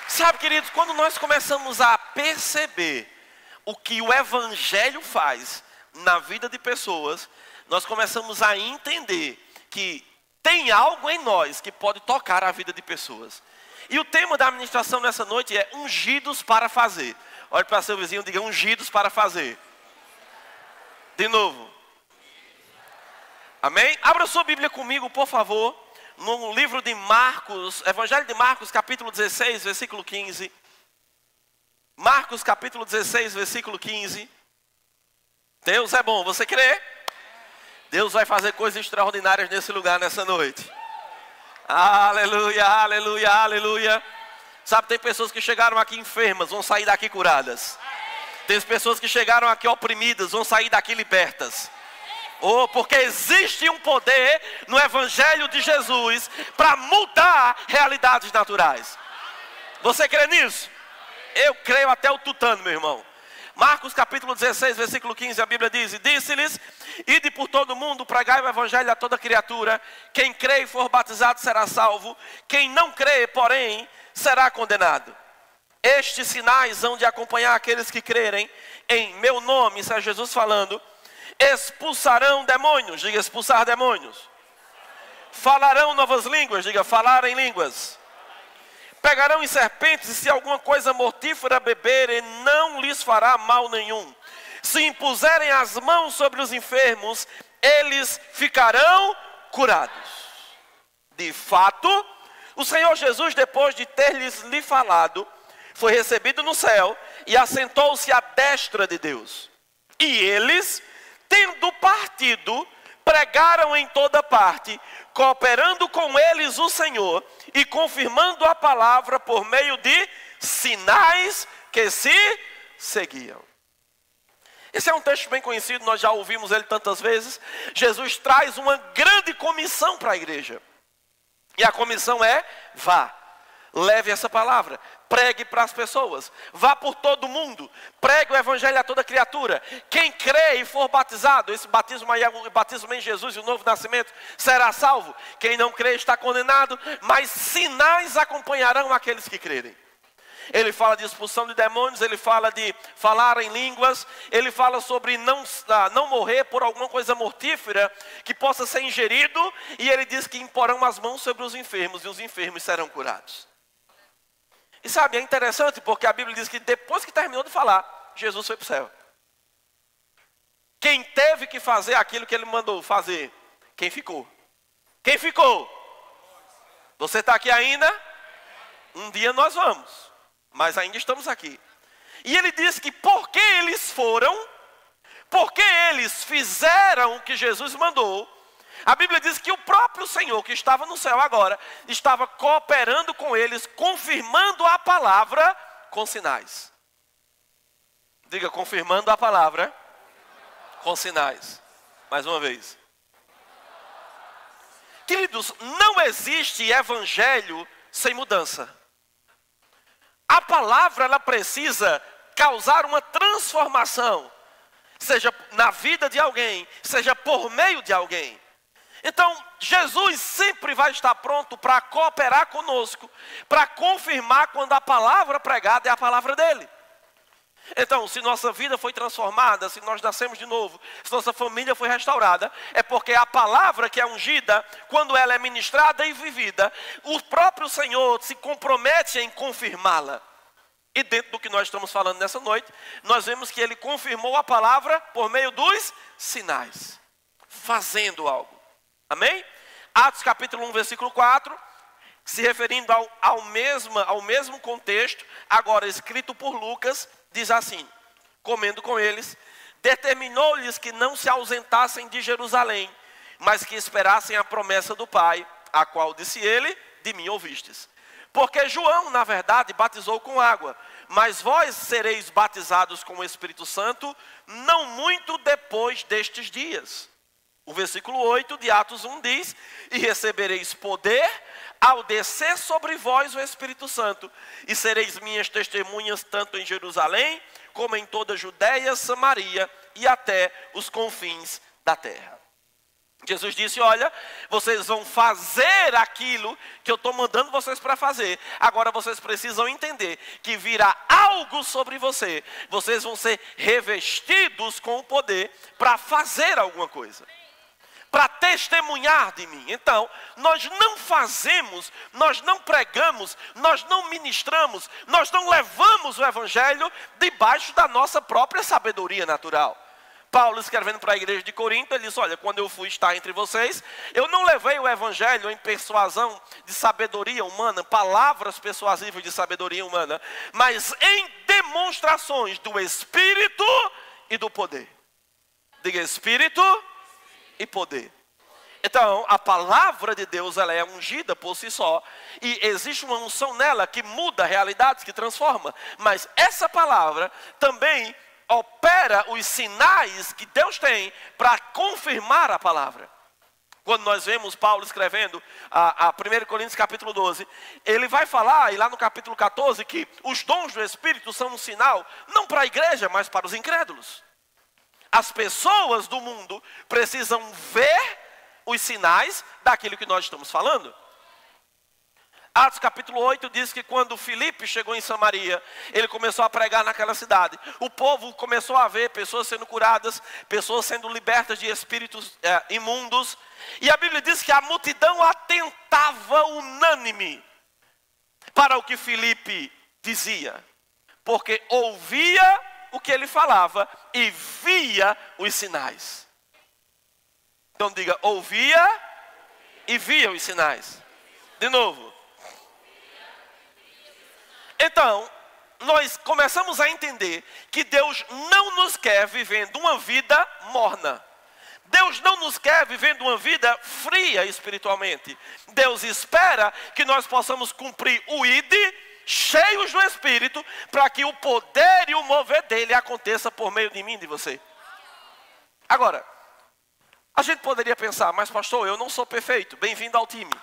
Sabe, queridos, quando nós começamos a perceber o que o Evangelho faz na vida de pessoas, nós começamos a entender que tem algo em nós que pode tocar a vida de pessoas. E o tema da ministração nessa noite é ungidos para fazer. Olhe para seu vizinho e diga: ungidos para fazer. De novo. Amém? Abra sua Bíblia comigo, por favor, no livro de Marcos, Evangelho de Marcos, capítulo 16, versículo 15. Marcos, capítulo 16, versículo 15. Deus é bom, você crê? Deus vai fazer coisas extraordinárias nesse lugar, nessa noite. Aleluia, aleluia, aleluia. Sabe, tem pessoas que chegaram aqui enfermas, vão sair daqui curadas. Tem pessoas que chegaram aqui oprimidas, vão sair daqui libertas. Oh, porque existe um poder no Evangelho de Jesus para mudar realidades naturais. Você crê nisso? Eu creio até o tutano, meu irmão. Marcos capítulo 16, versículo 15, a Bíblia diz: e disse-lhes: ide por todo o mundo, pregai o Evangelho a toda criatura. Quem crê e for batizado será salvo. Quem não crê, porém, será condenado. Estes sinais hão de acompanhar aqueles que crerem em meu nome, isso é Jesus falando. Expulsarão demônios, diga expulsar demônios. Falarão novas línguas, diga falar em línguas. Pegarão em serpentes, e se alguma coisa mortífera beberem, não lhes fará mal nenhum. Se impuserem as mãos sobre os enfermos, eles ficarão curados. De fato, o Senhor Jesus, depois de ter-lhes falado, foi recebido no céu e assentou-se à destra de Deus. E eles, tendo partido, pregaram em toda parte, cooperando com eles o Senhor e confirmando a palavra por meio de sinais que se seguiam. Esse é um texto bem conhecido, nós já ouvimos ele tantas vezes. Jesus traz uma grande comissão para a igreja. E a comissão é: vá, leve essa palavra, pregue para as pessoas, vá por todo mundo, pregue o Evangelho a toda criatura. Quem crê e for batizado, esse batismo aí é o batismo em Jesus e o novo nascimento, será salvo. Quem não crê está condenado, mas sinais acompanharão aqueles que crerem. Ele fala de expulsão de demônios, ele fala de falar em línguas, ele fala sobre não morrer por alguma coisa mortífera que possa ser ingerido, e ele diz que imporão as mãos sobre os enfermos e os enfermos serão curados. E sabe, é interessante porque a Bíblia diz que depois que terminou de falar, Jesus foi para o céu. Quem teve que fazer aquilo que ele mandou fazer? Quem ficou? Quem ficou? Você está aqui ainda? Um dia nós vamos, mas ainda estamos aqui. E ele diz que porque eles foram, porque eles fizeram o que Jesus mandou, a Bíblia diz que o próprio Senhor, que estava no céu agora, estava cooperando com eles, confirmando a palavra com sinais. Diga, confirmando a palavra com sinais. Mais uma vez. Queridos, não existe evangelho sem mudança. A palavra, ela precisa causar uma transformação, seja na vida de alguém, seja por meio de alguém. Então, Jesus sempre vai estar pronto para cooperar conosco, para confirmar quando a palavra pregada é a palavra dele. Então, se nossa vida foi transformada, se nós nascemos de novo, se nossa família foi restaurada, é porque a palavra que é ungida, quando ela é ministrada e vivida, o próprio Senhor se compromete em confirmá-la. E dentro do que nós estamos falando nessa noite, nós vemos que ele confirmou a palavra por meio dos sinais, fazendo algo. Amém? Atos capítulo 1, versículo 4, se referindo ao mesmo contexto, agora escrito por Lucas, diz assim: comendo com eles, determinou-lhes que não se ausentassem de Jerusalém, mas que esperassem a promessa do Pai, a qual disse ele: de mim ouvistes. Porque João, na verdade, batizou com água, mas vós sereis batizados com o Espírito Santo, não muito depois destes dias. O versículo 8 de Atos 1 diz: e recebereis poder ao descer sobre vós o Espírito Santo, e sereis minhas testemunhas tanto em Jerusalém, como em toda a Judeia, Samaria e até os confins da terra. Jesus disse, olha, vocês vão fazer aquilo que eu estou mandando vocês para fazer. Agora vocês precisam entender que virá algo sobre você. Vocês vão ser revestidos com o poder para fazer alguma coisa. Para testemunhar de mim. Então, nós não fazemos, nós não pregamos, nós não ministramos, nós não levamos o evangelho debaixo da nossa própria sabedoria natural. Paulo, escrevendo para a igreja de Corinto, ele disse, olha, quando eu fui estar entre vocês, eu não levei o evangelho em persuasão de sabedoria humana, palavras persuasivas de sabedoria humana, mas em demonstrações do Espírito e do poder. Diga Espírito e poder. Então, a palavra de Deus, ela é ungida por si só, e existe uma unção nela que muda realidades, que transforma. Mas essa palavra também opera os sinais que Deus tem para confirmar a palavra. Quando nós vemos Paulo escrevendo a 1 Coríntios capítulo 12, ele vai falar, e lá no capítulo 14, que os dons do Espírito são um sinal, não para a igreja, mas para os incrédulos. As pessoas do mundo precisam ver os sinais daquilo que nós estamos falando. Atos capítulo 8 diz que quando Filipe chegou em Samaria, ele começou a pregar naquela cidade. O povo começou a ver pessoas sendo curadas, pessoas sendo libertas de espíritos imundos. E a Bíblia diz que a multidão atentava unânime para o que Filipe dizia. Porque ouvia o que ele falava e via os sinais. Então diga, ouvia e via os sinais. De novo. Então, nós começamos a entender que Deus não nos quer vivendo uma vida morna. Deus não nos quer vivendo uma vida fria espiritualmente. Deus espera que nós possamos cumprir o ID, cheios do Espírito, para que o poder e o mover dele aconteça por meio de mim e de você. Agora, a gente poderia pensar, mas pastor, eu não sou perfeito, bem-vindo ao time.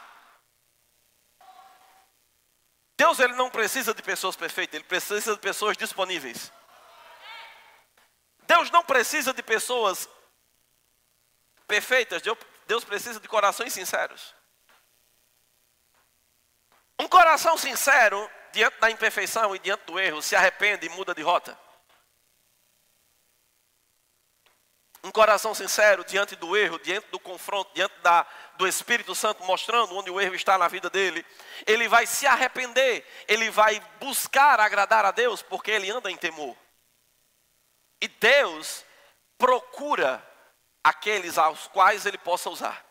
Deus, ele não precisa de pessoas perfeitas, ele precisa de pessoas disponíveis. Deus não precisa de pessoas perfeitas, Deus precisa de corações sinceros. Um coração sincero, diante da imperfeição e diante do erro, se arrepende e muda de rota. Um coração sincero diante do erro, diante do confronto, diante do Espírito Santo mostrando onde o erro está na vida dele, ele vai se arrepender, ele vai buscar agradar a Deus, porque ele anda em temor. E Deus procura aqueles aos quais ele possa usar.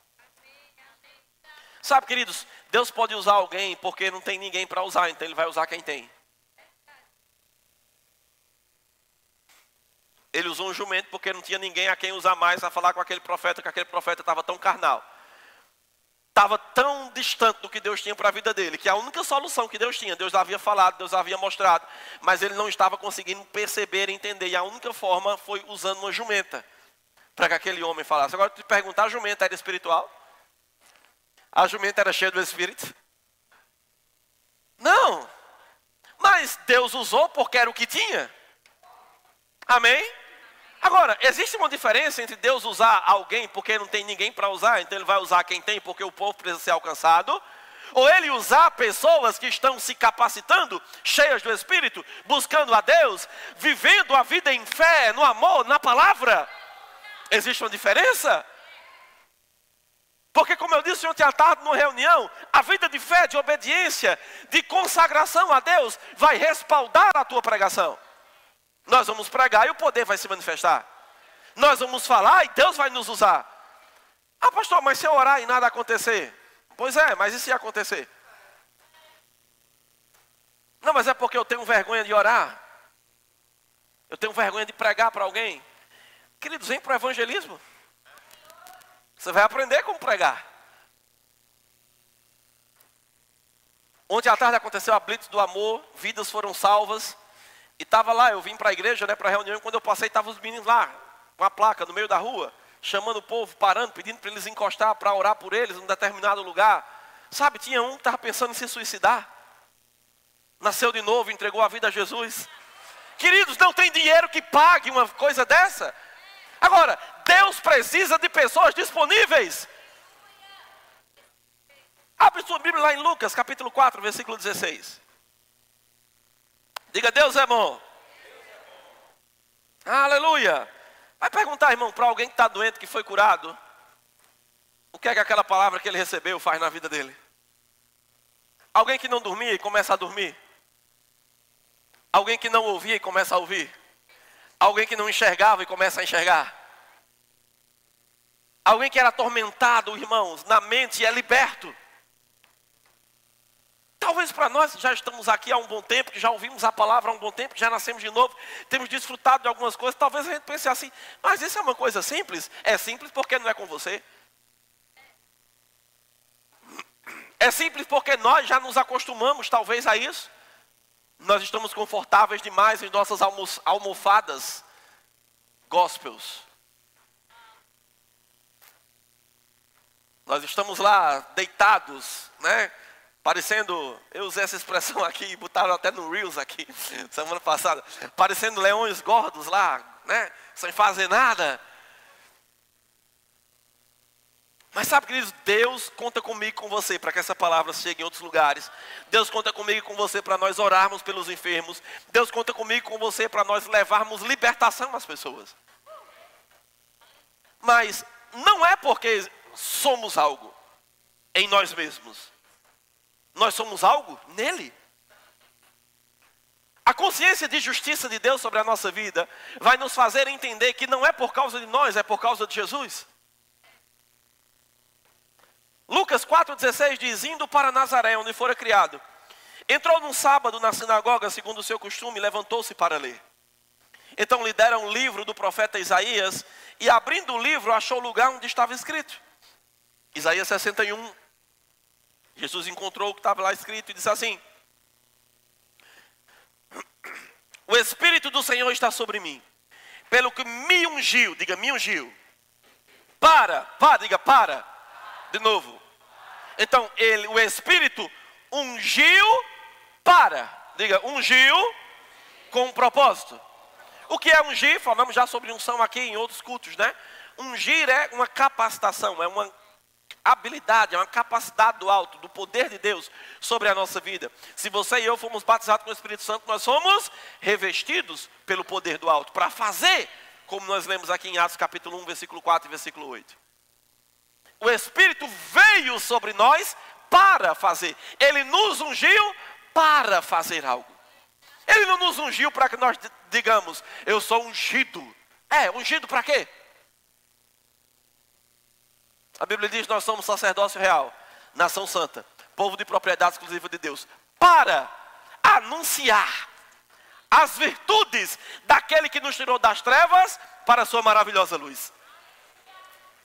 Sabe, queridos, Deus pode usar alguém porque não tem ninguém para usar, então ele vai usar quem tem. Ele usou um jumento porque não tinha ninguém a quem usar mais a falar com aquele profeta, que aquele profeta estava tão carnal. Estava tão distante do que Deus tinha para a vida dele, que a única solução que Deus tinha, Deus havia falado, Deus havia mostrado, mas ele não estava conseguindo perceber e entender. E a única forma foi usando uma jumenta, para que aquele homem falasse. Agora, te perguntar, a jumenta era espiritual? A jumenta era cheia do Espírito? Não. Mas Deus usou porque era o que tinha. Amém? Agora, existe uma diferença entre Deus usar alguém porque não tem ninguém para usar, então ele vai usar quem tem porque o povo precisa ser alcançado, ou ele usar pessoas que estão se capacitando, cheias do Espírito, buscando a Deus, vivendo a vida em fé, no amor, na palavra. Existe uma diferença? Porque, como eu disse ontem à tarde numa reunião, a vida de fé, de obediência, de consagração a Deus vai respaldar a tua pregação. Nós vamos pregar e o poder vai se manifestar. Nós vamos falar e Deus vai nos usar. Ah, pastor, mas se eu orar e nada acontecer? Pois é, mas e se acontecer? Não, mas é porque eu tenho vergonha de orar. Eu tenho vergonha de pregar para alguém. Queridos, vem para o evangelismo. Você vai aprender como pregar. Ontem à tarde aconteceu a Blitz do Amor, vidas foram salvas. E estava lá, eu vim para a igreja, para a reunião, e quando eu passei, estavam os meninos lá, com a placa no meio da rua, chamando o povo, parando, pedindo para eles encostar, para orar por eles, em um determinado lugar. Sabe, tinha um que estava pensando em se suicidar. Nasceu de novo, entregou a vida a Jesus. Queridos, não tem dinheiro que pague uma coisa dessa. Agora, Deus precisa de pessoas disponíveis. Abre sua Bíblia lá em Lucas, capítulo 4, versículo 16. Diga, Deus é bom. Aleluia. Vai perguntar, irmão, para alguém que está doente, que foi curado, o que é que aquela palavra que ele recebeu faz na vida dele? Alguém que não dormia e começa a dormir. Alguém que não ouvia e começa a ouvir. Alguém que não enxergava e começa a enxergar. Alguém que era atormentado, irmãos, na mente e é liberto. Talvez para nós já estamos aqui há um bom tempo, que já ouvimos a palavra há um bom tempo, que já nascemos de novo, temos desfrutado de algumas coisas. Talvez a gente pense assim, mas isso é uma coisa simples? É simples porque não é com você. É simples porque nós já nos acostumamos talvez a isso. Nós estamos confortáveis demais em nossas almofadas gospels. Nós estamos lá deitados, né? Parecendo, eu usei essa expressão aqui e botaram até no Reels aqui, semana passada. Parecendo leões gordos lá, né? Sem fazer nada. Mas sabe, queridos, Deus conta comigo e com você para que essa palavra chegue em outros lugares. Deus conta comigo e com você para nós orarmos pelos enfermos. Deus conta comigo e com você para nós levarmos libertação às pessoas. Mas não é porque somos algo em nós mesmos. Nós somos algo nele. A consciência de justiça de Deus sobre a nossa vida vai nos fazer entender que não é por causa de nós, é por causa de Jesus. Lucas 4,16 diz, indo para Nazaré, onde fora criado. Entrou num sábado na sinagoga, segundo o seu costume, e levantou-se para ler. Então lhe deram o livro do profeta Isaías, e abrindo o livro, achou o lugar onde estava escrito. Isaías 61. Jesus encontrou o que estava lá escrito e disse assim: o Espírito do Senhor está sobre mim, pelo que me ungiu, diga me ungiu, diga para, de novo. Então, o Espírito ungiu diga ungiu com um propósito. O que é ungir? Falamos já sobre unção aqui em outros cultos, né? Ungir é uma capacitação, é uma habilidade, é uma capacidade do alto, do poder de Deus sobre a nossa vida. Se você e eu fomos batizados com o Espírito Santo, nós somos revestidos pelo poder do alto, para fazer, como nós lemos aqui em Atos capítulo 1, versículo 4 e versículo 8. O Espírito veio sobre nós para fazer. Ele nos ungiu para fazer algo. Ele não nos ungiu para que nós digamos, eu sou ungido. Ungido para quê? A Bíblia diz que nós somos sacerdócio real, nação santa, povo de propriedade exclusiva de Deus, para anunciar as virtudes daquele que nos tirou das trevas para a sua maravilhosa luz.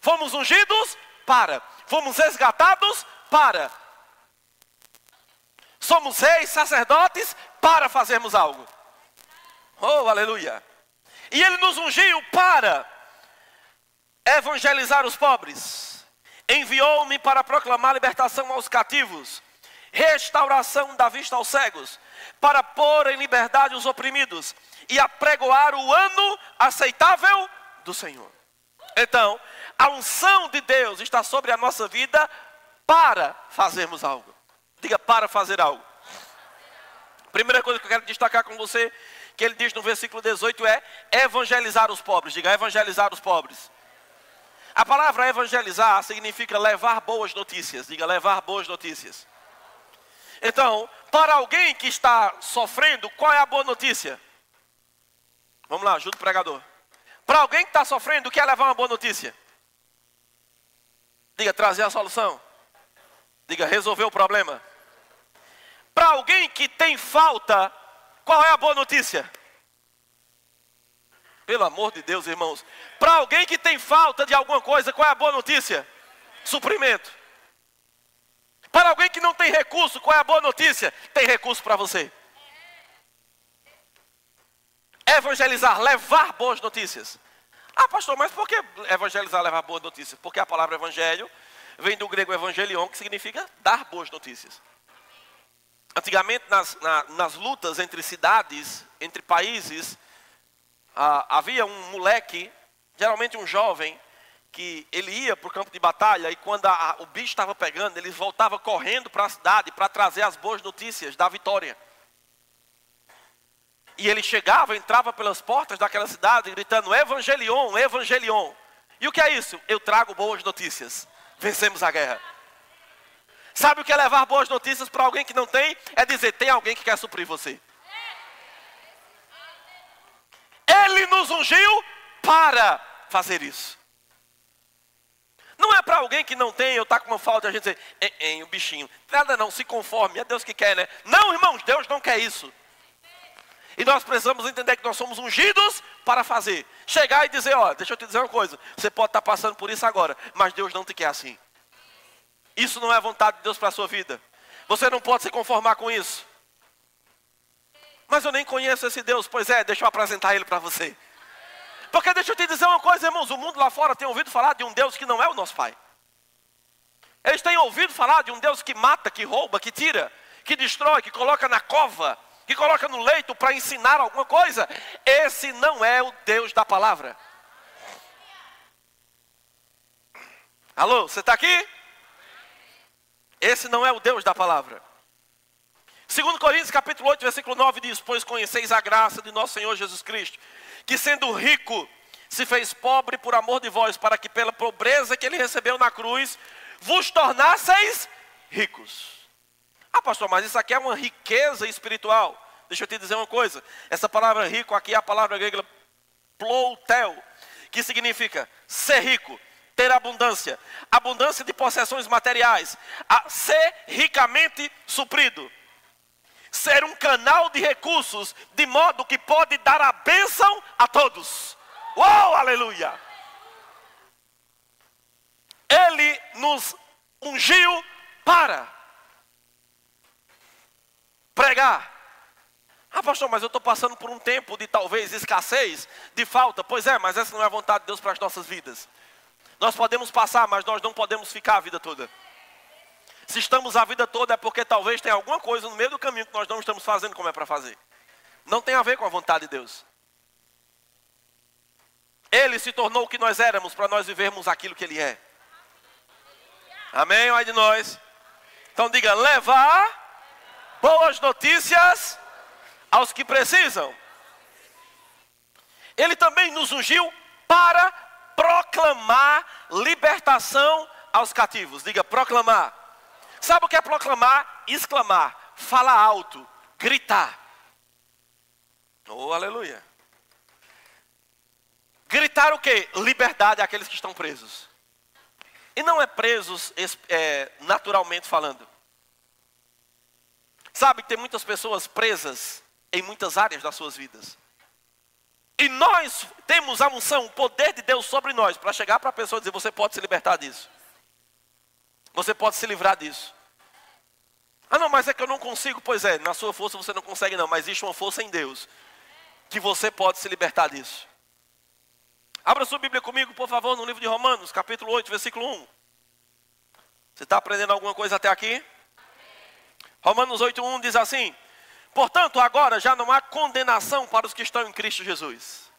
Fomos ungidos para, fomos resgatados para, somos reis, sacerdotes para fazermos algo. Oh, aleluia! E ele nos ungiu para evangelizar os pobres. Enviou-me para proclamar libertação aos cativos, restauração da vista aos cegos, para pôr em liberdade os oprimidos e apregoar o ano aceitável do Senhor. Então, a unção de Deus está sobre a nossa vida para fazermos algo. Diga, para fazer algo. Primeira coisa que eu quero destacar com você, que ele diz no versículo 18 é evangelizar os pobres. Diga, evangelizar os pobres. A palavra evangelizar significa levar boas notícias. Diga, levar boas notícias. Então, para alguém que está sofrendo, qual é a boa notícia? Vamos lá, ajuda o pregador. Para alguém que está sofrendo, o que é levar uma boa notícia? Diga, trazer a solução. Diga, resolver o problema. Para alguém que tem falta, qual é a boa notícia? Pelo amor de Deus, irmãos. Para alguém que tem falta de alguma coisa, qual é a boa notícia? Suprimento. Para alguém que não tem recurso, qual é a boa notícia? Tem recurso para você. Evangelizar, levar boas notícias. Ah, pastor, mas por que evangelizar, levar boas notícias? Porque a palavra evangelho vem do grego evangelion, que significa dar boas notícias. Antigamente, nas lutas entre cidades, entre países, havia um moleque Geralmente um jovem que ele ia para o campo de batalha e quando o bicho estava pegando, ele voltava correndo para a cidade para trazer as boas notícias da vitória. E ele chegava, entrava pelas portas daquela cidade gritando: Evangelion, Evangelion. E o que é isso? Eu trago boas notícias. Vencemos a guerra. Sabe o que é levar boas notícias para alguém que não tem? É dizer: tem alguém que quer suprir você. Ele nos ungiu para fazer isso. Não é para alguém que não tem, ou está com uma falta, a gente dizer: o bichinho. Nada não, se conforme, é Deus que quer, né? Não, irmãos, Deus não quer isso. E nós precisamos entender que nós somos ungidos para fazer. Chegar e dizer: ó, deixa eu te dizer uma coisa. Você pode estar passando por isso agora, mas Deus não te quer assim. Isso não é a vontade de Deus para a sua vida. Você não pode se conformar com isso. Mas eu nem conheço esse Deus. Pois é, deixa eu apresentar ele para você. Porque deixa eu te dizer uma coisa, irmãos. O mundo lá fora tem ouvido falar de um Deus que não é o nosso Pai. Eles têm ouvido falar de um Deus que mata, que rouba, que tira, que destrói, que coloca na cova, que coloca no leito para ensinar alguma coisa. Esse não é o Deus da palavra. Alô, você está aqui? Esse não é o Deus da palavra. 2 Coríntios capítulo 8, versículo 9 diz: pois conheceis a graça de nosso Senhor Jesus Cristo, que sendo rico, se fez pobre por amor de vós, para que pela pobreza que ele recebeu na cruz, vos tornasseis ricos. Ah, pastor, mas isso aqui é uma riqueza espiritual. Deixa eu te dizer uma coisa. Essa palavra rico aqui é a palavra grega ploutel, que significa ser rico, ter abundância. Abundância de possessões materiais. Ser ricamente suprido. Ser um canal de recursos, de modo que pode dar a bênção a todos. Uau, aleluia! Ele nos ungiu para pregar. Ah, pastor, mas eu estou passando por um tempo de talvez escassez, de falta. Pois é, mas essa não é a vontade de Deus para as nossas vidas. Nós podemos passar, mas nós não podemos ficar a vida toda. Se estamos a vida toda é porque talvez tenha alguma coisa no meio do caminho que nós não estamos fazendo como é para fazer. Não tem a ver com a vontade de Deus. Ele se tornou o que nós éramos para nós vivermos aquilo que Ele é. Amém? Ai de nós. Então diga: levar boas notícias aos que precisam. Ele também nos ungiu para proclamar libertação aos cativos. Diga: proclamar. Sabe o que é proclamar? Exclamar, falar alto, gritar. Oh, aleluia. Gritar o quê? Liberdade àqueles que estão presos. E não é presos naturalmente falando. Sabe que tem muitas pessoas presas em muitas áreas das suas vidas. E nós temos a unção, o poder de Deus sobre nós, para chegar para a pessoa e dizer: você pode se libertar disso. Você pode se livrar disso. Ah, não, mas é que eu não consigo. Pois é, na sua força você não consegue não, mas existe uma força em Deus, que você pode se libertar disso. Abra sua Bíblia comigo, por favor, no livro de Romanos, capítulo 8, versículo 1. Você está aprendendo alguma coisa até aqui? Romanos 8, 1 diz assim: portanto, agora já não há condenação para os que estão em Cristo Jesus.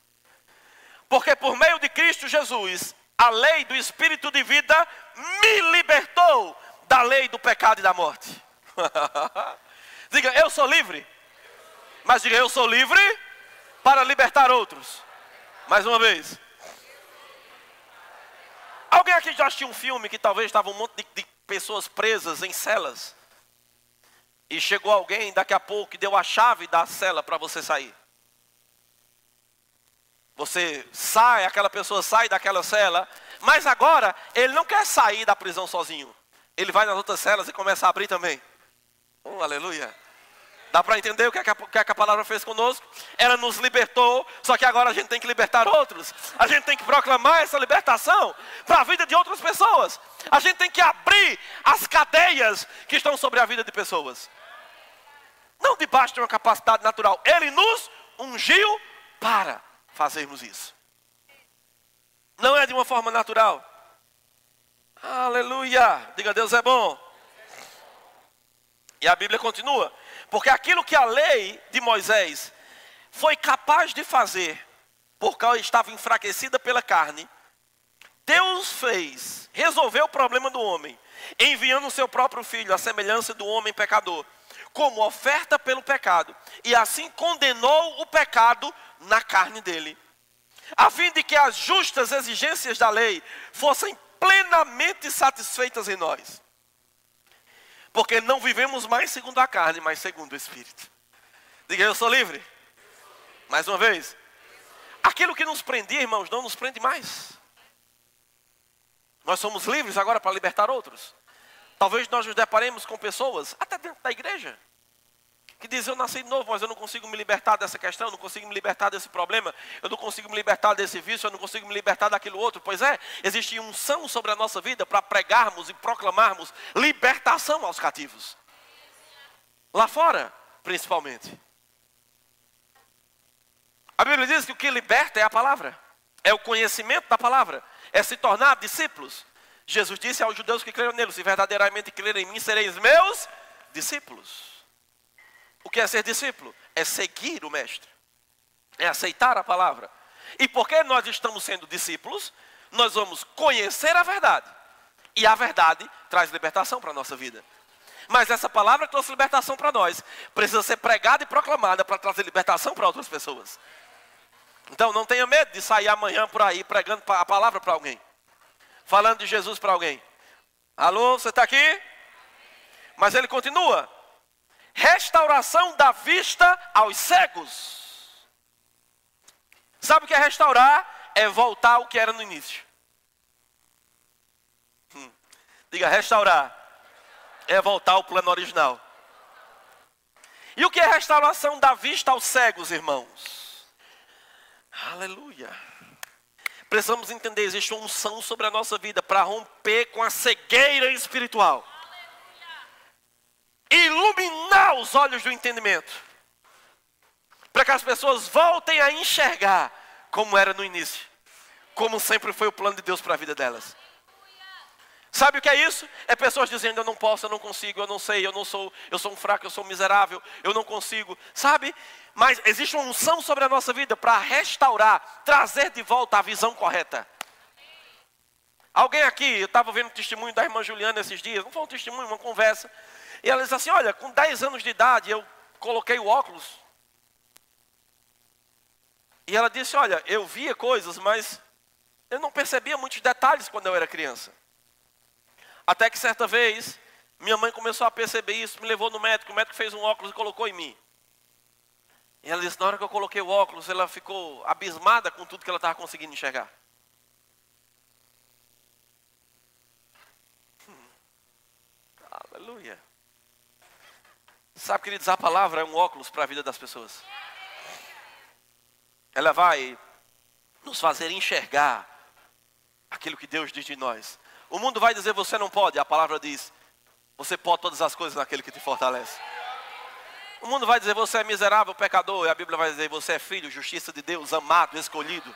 Porque por meio de Cristo Jesus, a lei do Espírito de vida me libertou da lei do pecado e da morte. Diga: eu sou livre. Mas diga: eu sou livre para libertar outros. Mais uma vez. Alguém aqui já assistiu um filme que talvez estava um monte de pessoas presas em celas? E chegou alguém daqui a pouco e deu a chave da cela para você sair. Você sai, aquela pessoa sai daquela cela, mas agora ele não quer sair da prisão sozinho. Ele vai nas outras celas e começa a abrir também. Oh, aleluia. Dá para entender o que a palavra fez conosco? Ela nos libertou, só que agora a gente tem que libertar outros. A gente tem que proclamar essa libertação para a vida de outras pessoas. A gente tem que abrir as cadeias que estão sobre a vida de pessoas. Não debaixo de uma capacidade natural. Ele nos ungiu para fazermos isso. Não é de uma forma natural. Aleluia. Diga: Deus é bom. E a Bíblia continua: porque aquilo que a lei de Moisés foi capaz de fazer, por causa estava enfraquecida pela carne, Deus resolveu o problema do homem, enviando o seu próprio filho, à semelhança do homem pecador, como oferta pelo pecado, e assim condenou o pecado na carne dele, a fim de que as justas exigências da lei fossem plenamente satisfeitas em nós. Porque não vivemos mais segundo a carne, mas segundo o Espírito. Diga, eu sou livre. Mais uma vez. Aquilo que nos prendia, irmãos, não nos prende mais. Nós somos livres agora para libertar outros. Talvez nós nos deparemos com pessoas, até dentro da igreja, que dizem, eu nasci de novo, mas eu não consigo me libertar dessa questão, eu não consigo me libertar desse problema, eu não consigo me libertar desse vício, eu não consigo me libertar daquilo outro. Pois é, existe unção sobre a nossa vida para pregarmos e proclamarmos libertação aos cativos. Lá fora, principalmente. A Bíblia diz que o que liberta é a palavra, é o conhecimento da palavra, é se tornar discípulos. Jesus disse aos judeus que creram nele, se verdadeiramente crerem em mim, sereis meus discípulos. O que é ser discípulo? É seguir o mestre, é aceitar a palavra. E porque nós estamos sendo discípulos, nós vamos conhecer a verdade. E a verdade traz libertação para a nossa vida. Mas essa palavra que trouxe libertação para nós, precisa ser pregada e proclamada para trazer libertação para outras pessoas. Então não tenha medo de sair amanhã por aí pregando a palavra para alguém, falando de Jesus para alguém. Alô, você está aqui? Mas ele continua. Restauração da vista aos cegos. Sabe o que é restaurar? É voltar ao que era no início. Diga, restaurar é voltar ao plano original. E o que é restauração da vista aos cegos, irmãos? Aleluia. Precisamos entender, existe uma unção sobre a nossa vida para romper com a cegueira espiritual. Iluminar os olhos do entendimento, para que as pessoas voltem a enxergar como era no início, como sempre foi o plano de Deus para a vida delas. Sabe o que é isso? É pessoas dizendo, eu não posso, eu não consigo, eu não sei, eu sou um fraco, eu sou miserável, eu não consigo, sabe? Mas existe uma unção sobre a nossa vida para restaurar, trazer de volta a visão correta. Alguém aqui, eu estava vendo o testemunho da irmã Juliana esses dias, não foi um testemunho, uma conversa. E ela diz assim, olha, com 10 anos de idade eu coloquei o óculos. E ela disse, olha, eu via coisas, mas eu não percebia muitos detalhes quando eu era criança. Até que certa vez, minha mãe começou a perceber isso, me levou no médico, o médico fez um óculos e colocou em mim. E ela disse, na hora que eu coloquei o óculos, ela ficou abismada com tudo que ela estava conseguindo enxergar. Aleluia. Sabe, queridos, a palavra é um óculos para a vida das pessoas. Ela vai nos fazer enxergar aquilo que Deus diz de nós. O mundo vai dizer, você não pode. A palavra diz, você pode todas as coisas naquele que te fortalece. O mundo vai dizer, você é miserável, pecador. E a Bíblia vai dizer, você é filho, justiça de Deus, amado, escolhido.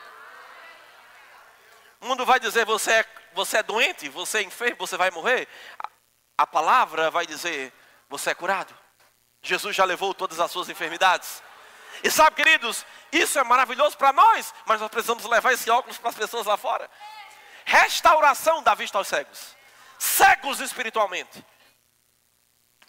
O mundo vai dizer, você é doente, você é enfermo, você vai morrer. A palavra vai dizer, você é curado. Jesus já levou todas as suas enfermidades. E sabe, queridos, isso é maravilhoso para nós, mas nós precisamos levar esse óculos para as pessoas lá fora. Restauração da vista aos cegos. Cegos espiritualmente.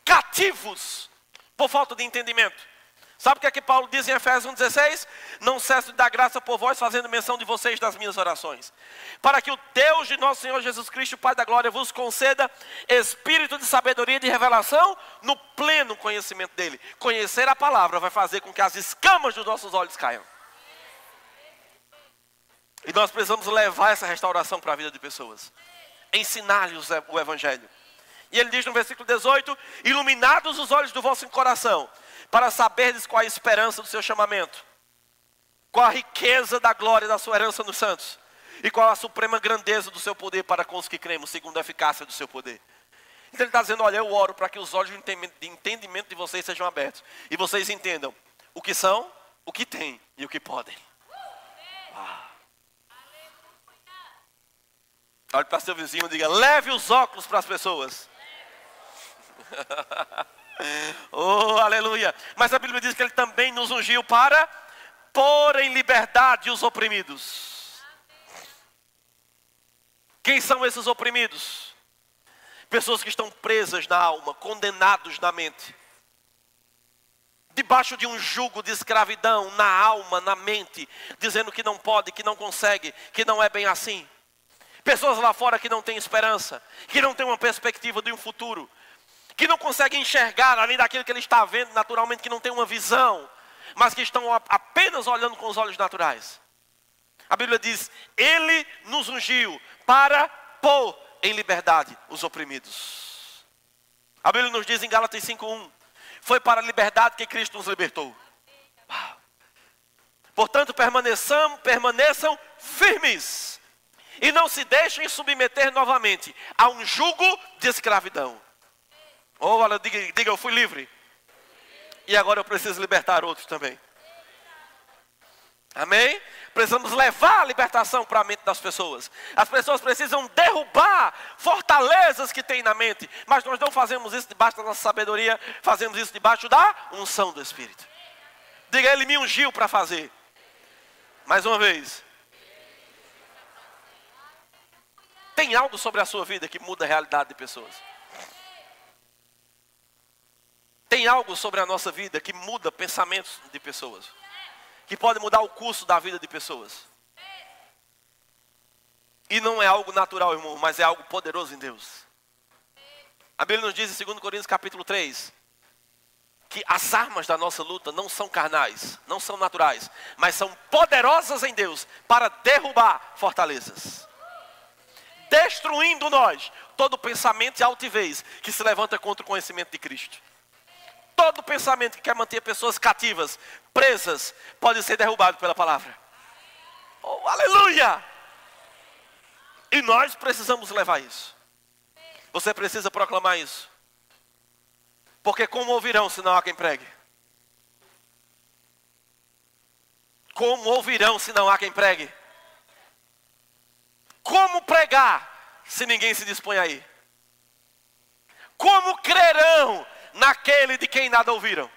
Cativos por falta de entendimento. Sabe o que é que Paulo diz em Efésios 1,16? Não cesso de dar graça por vós, fazendo menção de vocês nas minhas orações. Para que o Deus de nosso Senhor Jesus Cristo, Pai da glória, vos conceda espírito de sabedoria e de revelação no pleno conhecimento dele. Conhecer a palavra vai fazer com que as escamas dos nossos olhos caiam. E nós precisamos levar essa restauração para a vida de pessoas. Ensinar-lhes o evangelho. E ele diz no versículo 18, iluminados os olhos do vosso coração, para saberdes qual a esperança do seu chamamento, qual a riqueza da glória da sua herança nos santos, e qual a suprema grandeza do seu poder para com os que cremos, segundo a eficácia do seu poder. Então ele está dizendo, olha, eu oro para que os olhos de entendimento de vocês sejam abertos, e vocês entendam o que são, o que têm e o que podem. Olhe para seu vizinho e diga, leve os óculos para as pessoas. Oh, aleluia. Mas a Bíblia diz que ele também nos ungiu para pôr em liberdade os oprimidos. Quem são esses oprimidos? Pessoas que estão presas na alma, condenados na mente, debaixo de um jugo de escravidão na alma, na mente, dizendo que não pode, que não consegue, que não é bem assim. Pessoas lá fora que não têm esperança, que não têm uma perspectiva de um futuro, que não conseguem enxergar além daquilo que ele está vendo naturalmente, que não tem uma visão, mas que estão apenas olhando com os olhos naturais. A Bíblia diz: Ele nos ungiu para pôr em liberdade os oprimidos. A Bíblia nos diz em Gálatas 5:1, foi para a liberdade que Cristo nos libertou. Uau. Portanto, permaneçam firmes e não se deixem submeter novamente a um jugo de escravidão. Oh, olha, diga, eu fui livre. E agora eu preciso libertar outros também. Amém? Precisamos levar a libertação para a mente das pessoas. As pessoas precisam derrubar fortalezas que tem na mente. Mas nós não fazemos isso debaixo da nossa sabedoria. Fazemos isso debaixo da unção do Espírito. Diga, Ele me ungiu para fazer. Mais uma vez. Tem algo sobre a sua vida que muda a realidade de pessoas. Tem algo sobre a nossa vida que muda pensamentos de pessoas. Que pode mudar o curso da vida de pessoas. E não é algo natural, irmão, mas é algo poderoso em Deus. A Bíblia nos diz em 2 Coríntios capítulo 3, que as armas da nossa luta não são carnais, não são naturais, mas são poderosas em Deus para derrubar fortalezas. Destruindo nós todo pensamento e altivez que se levanta contra o conhecimento de Cristo. Todo pensamento que quer manter pessoas cativas, presas, pode ser derrubado pela palavra. Oh, aleluia! E nós precisamos levar isso. Você precisa proclamar isso. Porque como ouvirão se não há quem pregue? Como ouvirão se não há quem pregue? Como pregar se ninguém se dispõe a ir? Como crerão naquele de quem nada ouviram?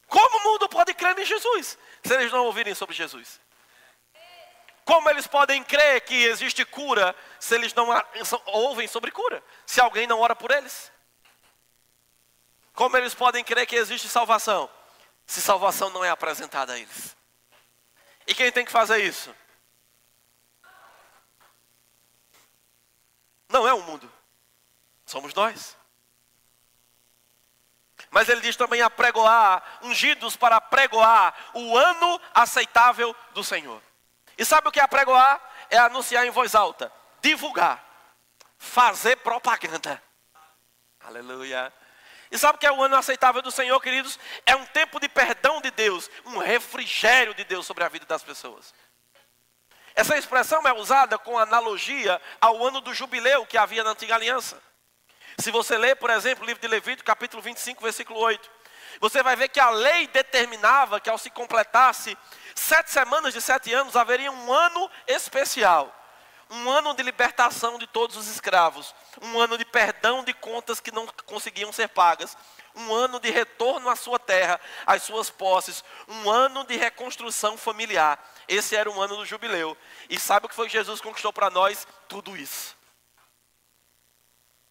Como o mundo pode crer em Jesus se eles não ouvirem sobre Jesus? Como eles podem crer que existe cura se eles não ouvem sobre cura? Se alguém não ora por eles? Como eles podem crer que existe salvação se salvação não é apresentada a eles? E quem tem que fazer isso? Não é o mundo. Somos nós. Mas ele diz também apregoar, ungidos para pregoar o ano aceitável do Senhor. E sabe o que é apregoar? É anunciar em voz alta, divulgar, fazer propaganda. Aleluia. E sabe o que é o ano aceitável do Senhor, queridos? É um tempo de perdão de Deus, um refrigério de Deus sobre a vida das pessoas. Essa expressão é usada com analogia ao ano do jubileu que havia na antiga aliança. Se você ler, por exemplo, o livro de Levítico, capítulo 25, versículo 8, você vai ver que a lei determinava que ao se completasse 7 semanas de 7 anos, haveria um ano especial. Um ano de libertação de todos os escravos. Um ano de perdão de contas que não conseguiam ser pagas. Um ano de retorno à sua terra, às suas posses. Um ano de reconstrução familiar. Esse era o ano do jubileu. E sabe o que foi que Jesus conquistou para nós? Tudo isso.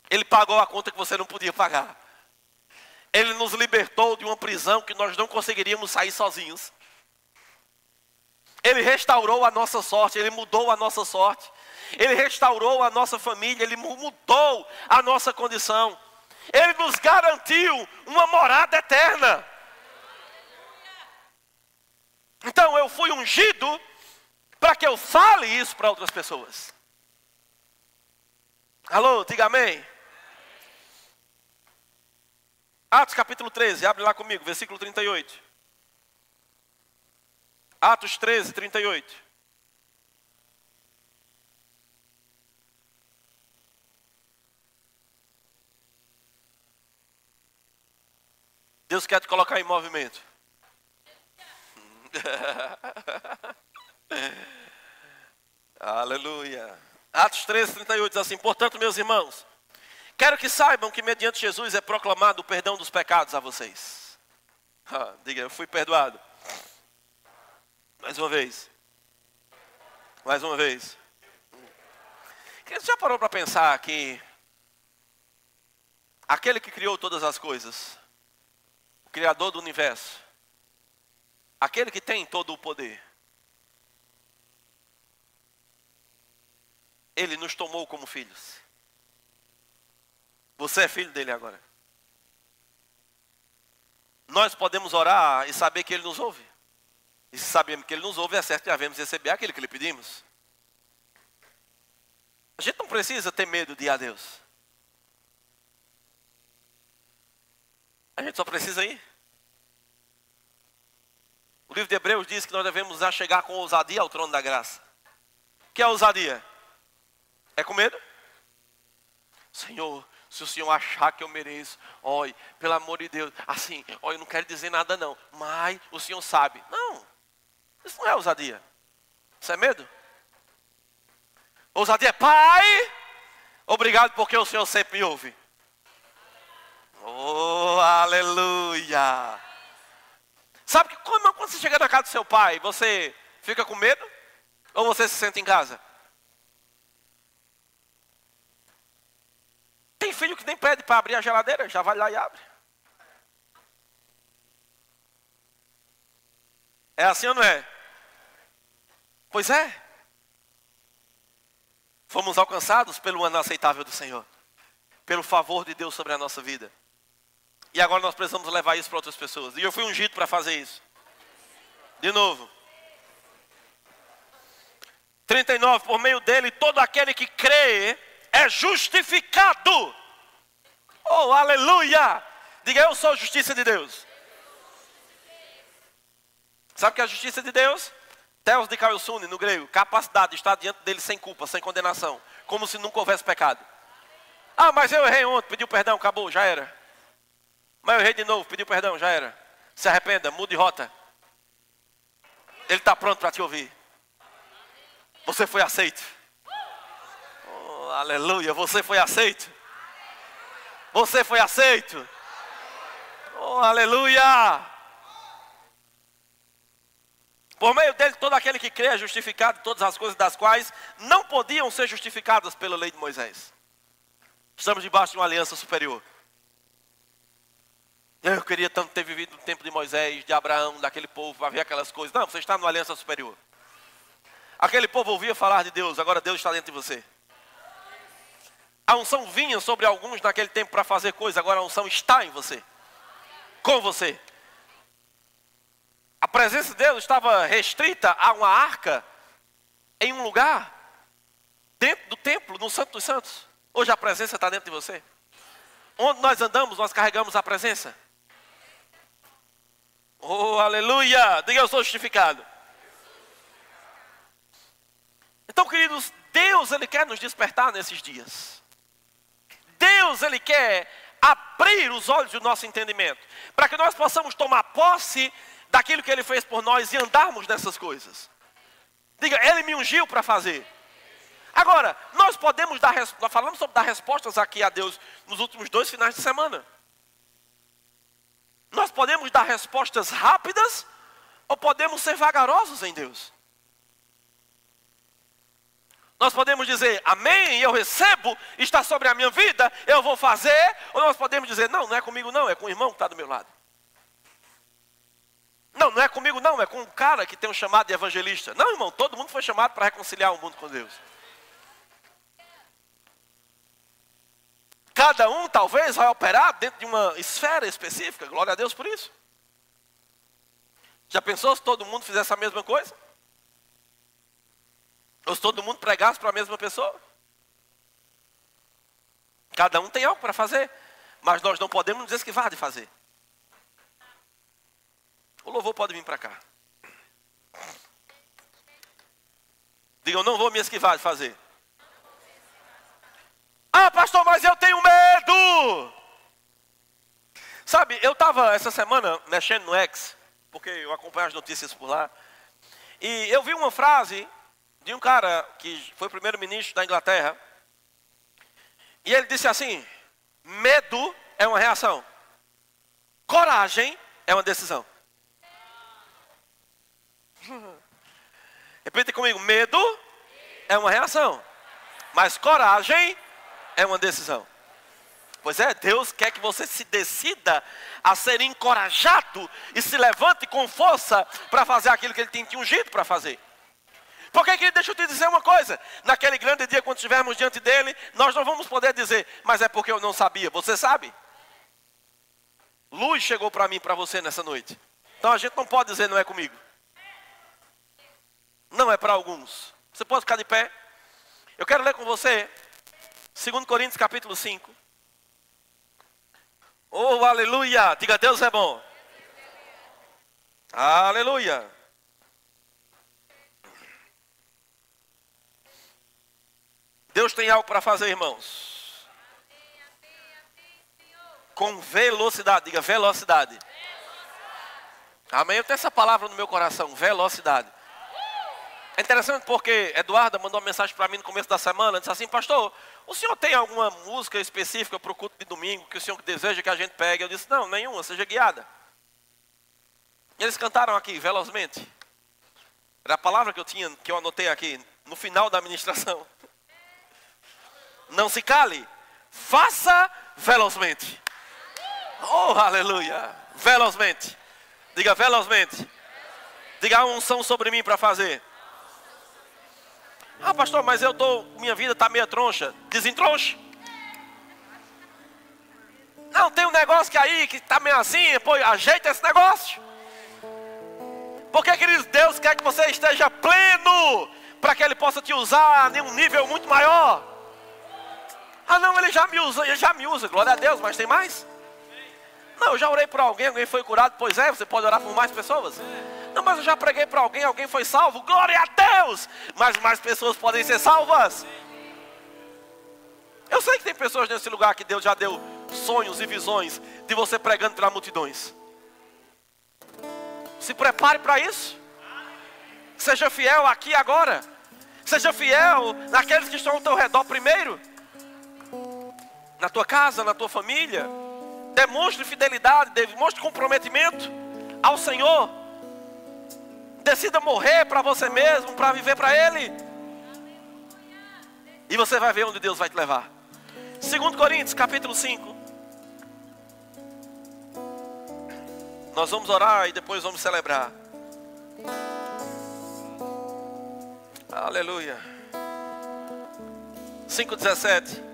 Ele pagou a conta que você não podia pagar. Ele nos libertou de uma prisão que nós não conseguiríamos sair sozinhos. Ele restaurou a nossa sorte, Ele mudou a nossa sorte. Ele restaurou a nossa família, Ele mudou a nossa condição. Ele nos garantiu uma morada eterna. Então eu fui ungido para que eu fale isso para outras pessoas. Alô, diga amém. Atos capítulo 13, abre lá comigo, versículo 38. Atos 13, 38. Deus quer te colocar em movimento. Aleluia. Atos 13, 38 diz assim: portanto, meus irmãos, quero que saibam que mediante Jesus é proclamado o perdão dos pecados a vocês. Diga, eu fui perdoado. Mais uma vez. Mais uma vez. Você já parou para pensar que aquele que criou todas as coisas, o Criador do universo, aquele que tem todo o poder, Ele nos tomou como filhos. Você é filho dele agora. Nós podemos orar e saber que Ele nos ouve. E se sabemos que Ele nos ouve, é certo que devemos receber aquilo que lhe pedimos. A gente não precisa ter medo de ir a Deus. A gente só precisa ir. O livro de Hebreus diz que nós devemos chegar com ousadia ao trono da graça. O que é ousadia? É com medo? Senhor, se o Senhor achar que eu mereço, olha, pelo amor de Deus, assim, olha, eu não quero dizer nada não, mas o Senhor sabe. Não, isso não é ousadia. Isso é medo. Ousadia é, Pai, obrigado porque o Senhor sempre me ouve. Oh, aleluia. Sabe que quando você chega na casa do seu pai, você fica com medo? Ou você se sente em casa? Tem filho que nem pede para abrir a geladeira, já vai lá e abre. É assim ou não é? Pois é. Fomos alcançados pelo ano aceitável do Senhor. Pelo favor de Deus sobre a nossa vida. E agora nós precisamos levar isso para outras pessoas. E eu fui ungido para fazer isso. De novo. 39, por meio dele, todo aquele que crê é justificado. Oh, aleluia! Diga, eu sou a justiça de Deus. Sabe o que é a justiça de Deus? Theos dikaiosune, no grego, capacidade de estar diante dele sem culpa, sem condenação. Como se nunca houvesse pecado. Ah, mas eu errei ontem, pediu perdão, acabou, já era. Mas eu errei de novo, pediu perdão, já era. Se arrependa, mude de rota. Ele está pronto para te ouvir. Você foi aceito. Oh, aleluia, você foi aceito. Você foi aceito. Oh, aleluia. Por meio dele, todo aquele que crê é justificado de todas as coisas das quais não podiam ser justificadas pela lei de Moisés. Estamos debaixo de uma aliança superior. Eu queria tanto ter vivido no tempo de Moisés, de Abraão, daquele povo, para ver aquelas coisas. Não, você está numa aliança superior. Aquele povo ouvia falar de Deus, agora Deus está dentro de você. A unção vinha sobre alguns naquele tempo para fazer coisas, agora a unção está em você. Com você. A presença de Deus estava restrita a uma arca, em um lugar, dentro do templo, no Santo dos Santos. Hoje a presença está dentro de você. Onde nós andamos, nós carregamos a presença. Oh, aleluia! Diga, eu sou justificado. Então, queridos, Deus, Ele quer nos despertar nesses dias. Deus, Ele quer abrir os olhos do nosso entendimento. Para que nós possamos tomar posse daquilo que Ele fez por nós e andarmos nessas coisas. Diga, Ele me ungiu para fazer. Agora, nós podemos dar, nós falamos sobre dar respostas aqui a Deus nos últimos 2 finais de semana. Nós podemos dar respostas rápidas ou podemos ser vagarosos em Deus. Nós podemos dizer, amém, eu recebo, está sobre a minha vida, eu vou fazer. Ou nós podemos dizer, não, não é comigo não, é com o irmão que está do meu lado. Não, não é comigo não, é com um cara que tem um chamado de evangelista. Não, irmão, todo mundo foi chamado para reconciliar o mundo com Deus. Cada um talvez vai operar dentro de uma esfera específica. Glória a Deus por isso. Já pensou se todo mundo fizesse a mesma coisa? Ou se todo mundo pregasse para a mesma pessoa? Cada um tem algo para fazer. Mas nós não podemos nos esquivar de fazer. O louvor pode vir para cá. Diga, eu não vou me esquivar de fazer. Ah, pastor, mas eu tenho medo. Sabe, eu estava essa semana mexendo no X, porque eu acompanho as notícias por lá. E eu vi uma frase de um cara que foi primeiro-ministro da Inglaterra. E ele disse assim, medo é uma reação. Coragem é uma decisão. Repita comigo, medo é uma reação, mas coragem é uma decisão. Pois é, Deus quer que você se decida a ser encorajado e se levante com força para fazer aquilo que Ele tem te ungido para fazer. Porque, querido, deixa eu te dizer uma coisa. Naquele grande dia, quando estivermos diante dEle, nós não vamos poder dizer, mas é porque eu não sabia. Você sabe? Luz chegou para mim e para você nessa noite. Então a gente não pode dizer, não é comigo. Não é para alguns. Você pode ficar de pé? Eu quero ler com você 2 Coríntios capítulo 5. Oh, aleluia! Diga, Deus é bom. Aleluia! Deus tem algo para fazer, irmãos. Com velocidade. Diga, velocidade. Amém? Eu tenho essa palavra no meu coração, velocidade. É interessante porque Eduarda mandou uma mensagem para mim no começo da semana, disse assim, pastor, o senhor tem alguma música específica para o culto de domingo que o senhor deseja que a gente pegue? Eu disse, não, nenhuma, seja guiada. E eles cantaram aqui, velozmente. Era a palavra que eu anotei aqui, no final da ministração. Não se cale, faça velozmente. Oh, aleluia, velozmente. Diga, velozmente. Diga, há uma unção sobre mim para fazer. Ah, pastor, mas minha vida está meio troncha. Desentronche. Não, tem um negócio que está meio assim, pô, ajeita esse negócio. Porque, queridos, Deus quer que você esteja pleno, para que Ele possa te usar em um nível muito maior. Ah não, Ele já me usa, glória a Deus, mas tem mais? Não, eu já orei por alguém foi curado, pois é, você pode orar por mais pessoas. Não, mas eu já preguei para alguém foi salvo, glória a Deus, mas mais pessoas podem ser salvas. Eu sei que tem pessoas nesse lugar que Deus já deu sonhos e visões de você pregando para multidões. Se prepare para isso. Seja fiel aqui agora. Seja fiel naqueles que estão ao teu redor primeiro. Na tua casa, na tua família. Demonstre fidelidade, demonstre comprometimento ao Senhor. Decida morrer para você mesmo, para viver para Ele. E você vai ver onde Deus vai te levar. 2 Coríntios capítulo 5. Nós vamos orar e depois vamos celebrar. Aleluia. 5:17.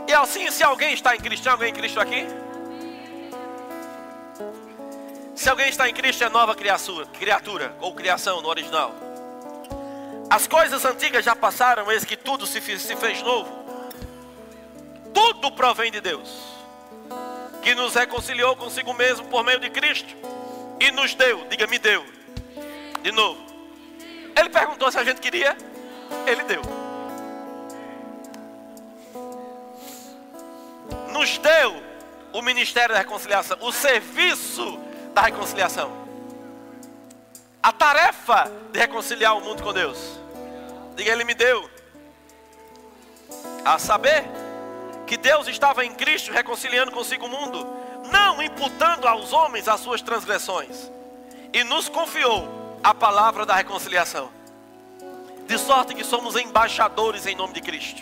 E assim, se alguém está em Cristo, tem alguém em Cristo aqui? Se alguém está em Cristo, é nova criatura, ou criação no original. As coisas antigas já passaram, eis que tudo se fez novo. Tudo provém de Deus, que nos reconciliou consigo mesmo por meio de Cristo, e nos deu, diga, me deu, de novo. Ele perguntou se a gente queria, Ele deu. Nos deu o ministério da reconciliação, o serviço da reconciliação, a tarefa de reconciliar o mundo com Deus. Diga, Ele me deu. A saber, que Deus estava em Cristo reconciliando consigo o mundo, não imputando aos homens as suas transgressões, e nos confiou a palavra da reconciliação. De sorte que somos embaixadores em nome de Cristo,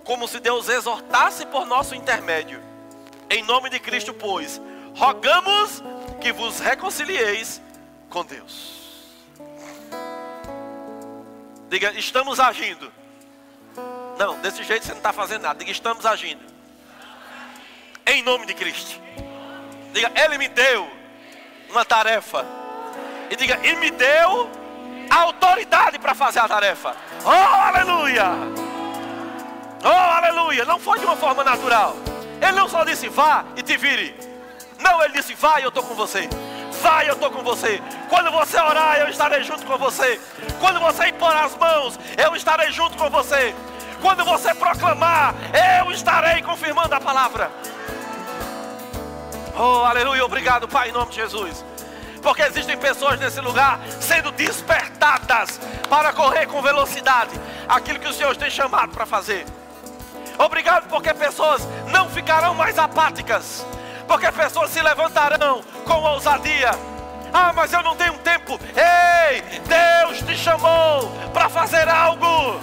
como se Deus exortasse por nosso intermédio. Em nome de Cristo, pois, rogamos que vos reconcilieis com Deus. Diga, estamos agindo. Não, desse jeito você não está fazendo nada. Diga, estamos agindo. Em nome de Cristo. Diga, Ele me deu uma tarefa. E diga, Ele me deu a autoridade para fazer a tarefa. Oh, aleluia! Oh, aleluia! Não foi de uma forma natural. Ele não só disse, vá e te vire. Não, Ele disse, vai, eu estou com você. Vai, eu estou com você. Quando você orar, eu estarei junto com você. Quando você impor as mãos, eu estarei junto com você. Quando você proclamar, eu estarei confirmando a palavra. Oh, aleluia, obrigado, Pai, em nome de Jesus. Porque existem pessoas nesse lugar sendo despertadas para correr com velocidade aquilo que o Senhor tem chamado para fazer. Obrigado porque pessoas não ficarão mais apáticas, porque pessoas se levantarão com ousadia. Ah, mas eu não tenho tempo. Ei, Deus te chamou para fazer algo.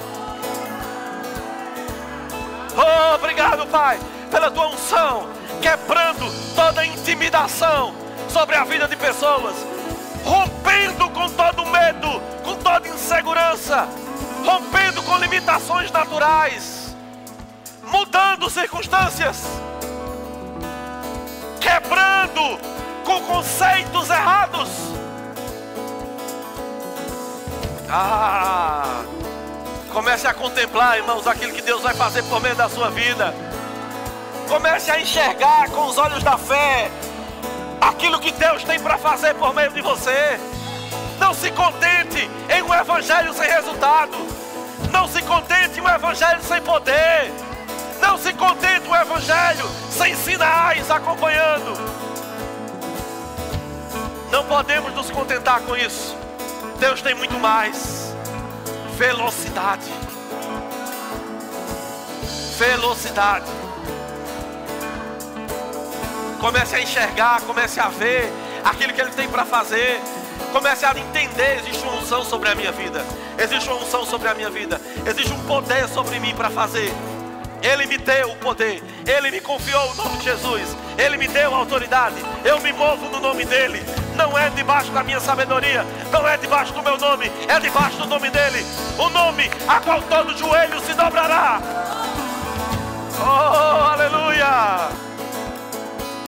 Oh, obrigado, Pai, pela tua unção, quebrando toda intimidação sobre a vida de pessoas, rompendo com todo medo, com toda insegurança, rompendo com limitações naturais, mudando circunstâncias, quebrando com conceitos errados. Comece a contemplar, irmãos, aquilo que Deus vai fazer por meio da sua vida. Comece a enxergar com os olhos da fé aquilo que Deus tem para fazer por meio de você. Não se contente em um evangelho sem resultado. Não se contente em um evangelho sem poder. Não se contente em um evangelho sem sinais acompanhando. Não podemos nos contentar com isso. Deus tem muito mais. Velocidade. Velocidade. Comece a enxergar, comece a ver aquilo que Ele tem para fazer. Comece a entender, existe uma unção sobre a minha vida. Existe uma unção sobre a minha vida. Existe um poder sobre mim para fazer. Ele me deu o poder. Ele me confiou o nome de Jesus. Ele me deu a autoridade. Eu me movo no nome dEle. Não é debaixo da minha sabedoria. Não é debaixo do meu nome. É debaixo do nome dEle. O nome a qual todo joelho se dobrará. Oh, aleluia.